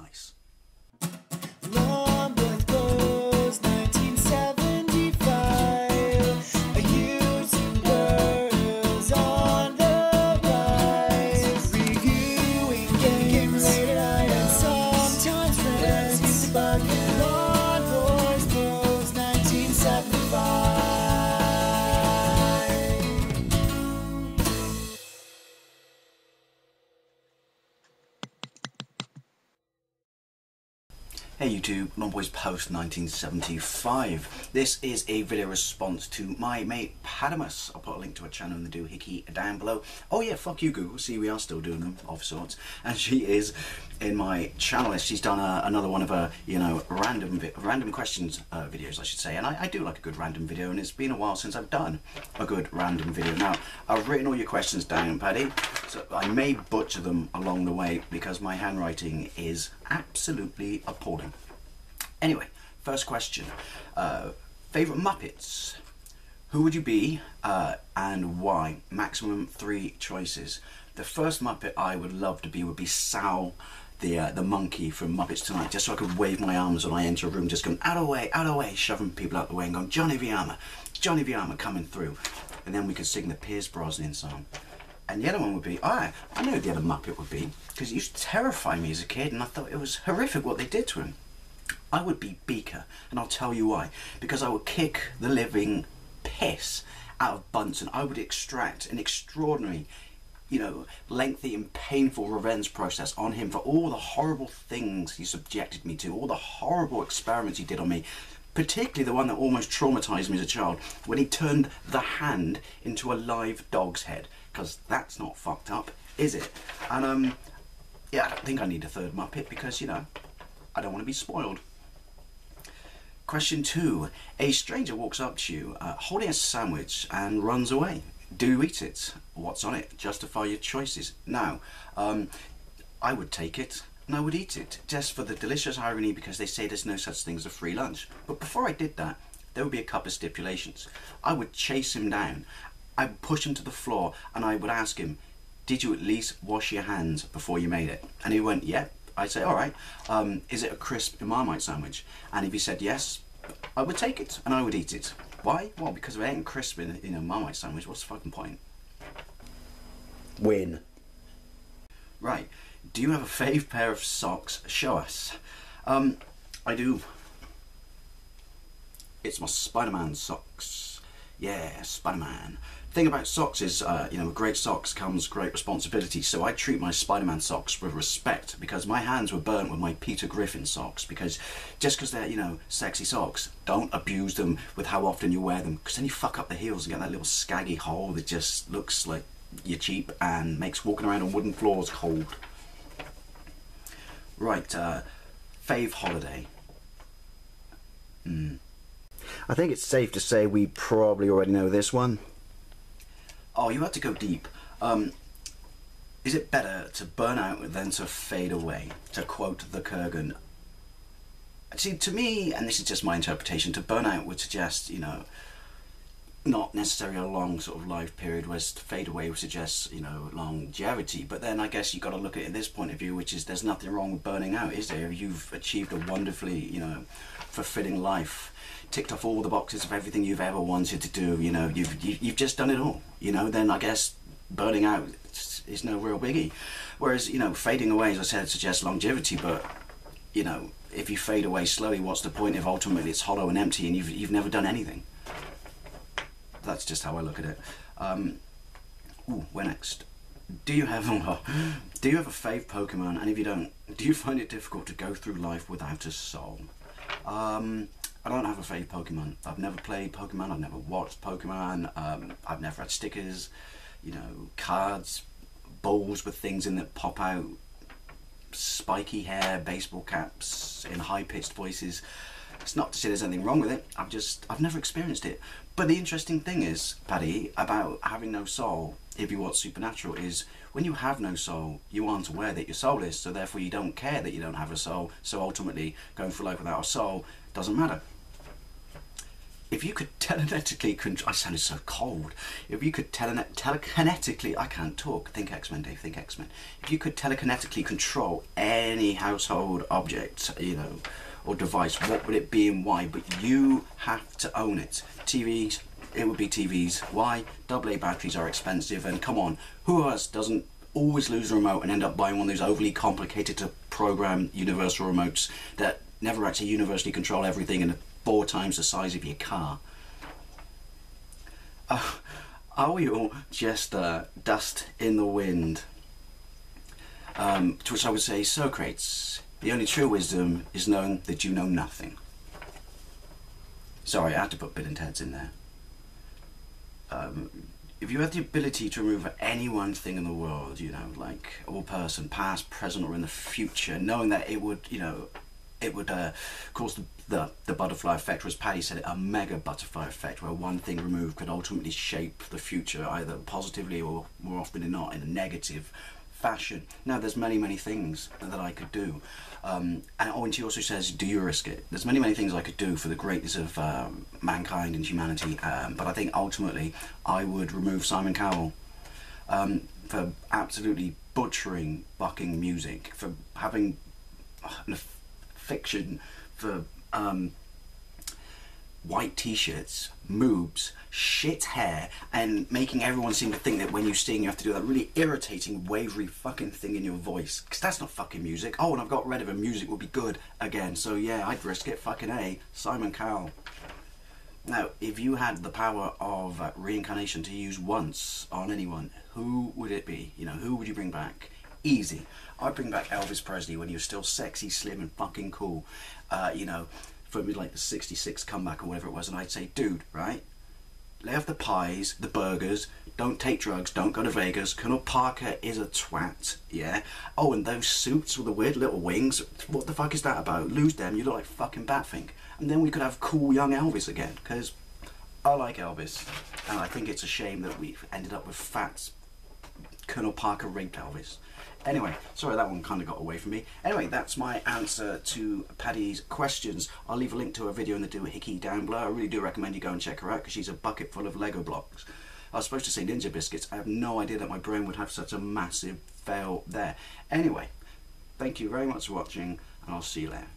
nice. Long with clothes, 1975. A YouTuber is on the rise. Reviewing game-related items, sometimes friends to bug him. Long boys clothes, 1975. Hey YouTube, Longboys Post 1975. This is a video response to my mate Pattimus. I'll put a link to her channel in the doohickey down below. Oh yeah, fuck you Google, see we are still doing them, of sorts. And she is in my channel list. She's done another one of her, you know, random questions videos, I should say. And I do like a good random video, and it's been a while since I've done a good random video. Now, I've written all your questions down, Paddy, so I may butcher them along the way because my handwriting is absolutely appalling. Anyway, first question. Favourite Muppets? Who would you be and why? Maximum 3 choices. The first Muppet I would love to be would be Sal, the monkey from Muppets Tonight, just so I could wave my arms when I enter a room, just going out of the way, shoving people out the way and going, Johnny Viama coming through. And then we could sing the Pierce Brosnan song. And the other one would be, I know who the other Muppet would be, because it used to terrify me as a kid, and I thought it was horrific what they did to him. I would be Beaker, and I'll tell you why. Because I would kick the living piss out of Bunsen. I would extract an extraordinary, you know, lengthy and painful revenge process on him for all the horrible things he subjected me to, all the horrible experiments he did on me. Particularly the one that almost traumatized me as a child, when he turned the hand into a live dog's head. Because that's not fucked up, is it? And yeah, I don't think I need a third Muppet because, you know, I don't want to be spoiled. Question 2. A stranger walks up to you holding a sandwich and runs away. Do you eat it? What's on it? Justify your choices. Now, I would take it and I would eat it, just for the delicious irony, because they say there's no such thing as a free lunch. But before I did that, there would be a couple of stipulations. I would chase him down, I would push him to the floor, and I would ask him, did you at least wash your hands before you made it? And he went, yeah. I'd say, all right, is it a crisp Marmite sandwich? And if he said yes, I would take it and I would eat it. Why? Well, because if it ain't crisp in a Marmite sandwich, what's the fucking point? Win. Right, do you have a fave pair of socks? Show us. I do. It's my Spider-Man socks. Yeah, Spider-Man. Thing about socks is, you know, with great socks comes great responsibility, so I treat my Spider-Man socks with respect, because my hands were burnt with my Peter Griffin socks, because just because they're, you know, sexy socks, don't abuse them with how often you wear them, because then you fuck up the heels and get that little scaggy hole that just looks like you're cheap and makes walking around on wooden floors cold. Right, fave holiday. I think it's safe to say we probably already know this one. Oh, you had to go deep. Is it better to burn out than to fade away? To quote the Kurgan. See, to me, and this is just my interpretation, to burn out would suggest, you know, not necessarily a long sort of life period, whereas to fade away would suggest, you know, longevity. But then I guess you've got to look at it in this point of view, which is there's nothing wrong with burning out, is there? You've achieved a wonderfully, you know, fulfilling life. Ticked off all the boxes of everything you've ever wanted to do, you know, you've just done it all, you know, then I guess burning out is no real biggie. Whereas, you know, fading away, as I said, suggests longevity, but, you know, if you fade away slowly, what's the point if ultimately it's hollow and empty and you've never done anything? That's just how I look at it. Ooh, where next? Do you have a fave Pokemon, and if you don't, do you find it difficult to go through life without a soul? I don't have a fave Pokemon. I've never played Pokemon, I've never watched Pokemon, I've never had stickers, you know, cards, bowls with things in that pop out, spiky hair, baseball caps in high-pitched voices. It's not to say there's anything wrong with it, I've never experienced it. But the interesting thing is, Paddy, about having no soul, if you watch Supernatural, is when you have no soul, you aren't aware that your soul is, so therefore you don't care that you don't have a soul, so ultimately going through life without a soul doesn't matter. if you could telekinetically control, I sounded so cold. If you could telekinetically, I can't talk. Think X-Men, Dave. Think X-Men. If you could telekinetically control any household object, you know, or device, what would it be and why? But you have to own it. TVs, it would be TVs. Why? AA batteries are expensive, and come on, who of us doesn't always lose a remote and end up buying one of those overly complicated to program universal remotes that never actually universally control everything and 4 times the size of your car? Are we all just dust in the wind? To which I would say, Socrates, the only true wisdom is knowing that you know nothing. Sorry, I had to put Bill and Ted's in there. If you had the ability to remove any one thing in the world, you know, like or person, past, present, or in the future, knowing that it would, you know, it would cause the butterfly effect, or as Patti said, a mega butterfly effect, where one thing removed could ultimately shape the future either positively or more often than not in a negative fashion. Now, there's many things that I could do, and she also says, do you risk it? There's many things I could do for the greatness of mankind and humanity, but I think ultimately I would remove Simon Cowell for absolutely butchering bucking music, for having fiction, for white t-shirts, moobs, shit hair, and making everyone seem to think that when you sing you have to do that really irritating wavery fucking thing in your voice, because that's not fucking music. Oh, and I've got rid of it, music will be good again. So yeah, I'd risk it. Fucking A, Simon Cowell. Now, if you had the power of reincarnation to use once on anyone, who would it be? You know, who would you bring back? Easy. I'd bring back Elvis Presley when he was still sexy, slim, and fucking cool. You know, from like the '66 comeback or whatever it was, and I'd say, dude, right? Lay off the pies, the burgers, don't take drugs, don't go to Vegas. Colonel Parker is a twat, yeah? Oh, and those suits with the weird little wings, what the fuck is that about? Lose them, you look like fucking Batfink. And then we could have cool young Elvis again, because I like Elvis, and I think it's a shame that we've ended up with fat Colonel Parker raped Elvis. Anyway, sorry, that one kind of got away from me. Anyway, that's my answer to Patti's questions. I'll leave a link to her video in the doohickey down below. I really do recommend you go and check her out, because she's a bucket full of Lego blocks. I was supposed to say Ninja Biscuits. I have no idea that my brain would have such a massive fail there. Anyway, thank you very much for watching, and I'll see you later.